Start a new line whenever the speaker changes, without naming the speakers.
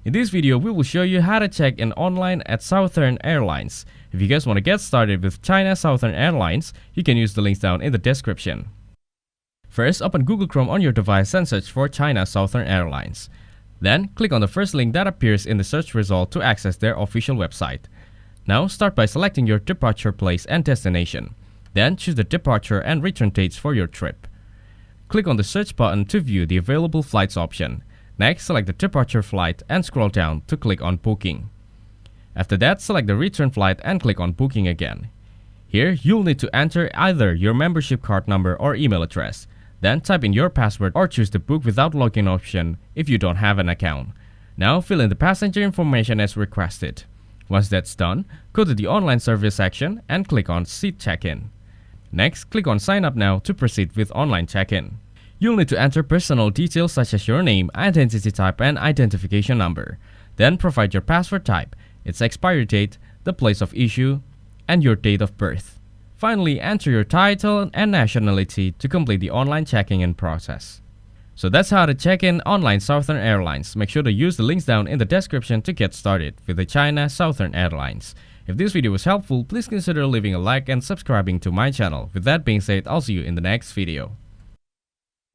In this video, we will show you how to check in online at Southern Airlines. If you guys want to get started with China Southern Airlines, you can use the links down in the description. First, open Google Chrome on your device and search for China Southern Airlines. Then, click on the first link that appears in the search result to access their official website. Now, start by selecting your departure place and destination. Then, choose the departure and return dates for your trip. Click on the search button to view the available flights option. Next, select the departure flight and scroll down to click on Booking. After that, select the return flight and click on Booking again. Here, you'll need to enter either your membership card number or email address. Then type in your password or choose the Book Without Login option if you don't have an account. Now, fill in the passenger information as requested. Once that's done, go to the online service section and click on Seat Check-in. Next, click on Sign Up Now to proceed with online check-in. You'll need to enter personal details such as your name, identity type, and identification number. Then provide your passport type, its expiry date, the place of issue, and your date of birth. Finally, enter your title and nationality to complete the online checking-in process. So that's how to check in online Southern Airlines. Make sure to use the links down in the description to get started with the China Southern Airlines. If this video was helpful, please consider leaving a like and subscribing to my channel. With that being said, I'll see you in the next video.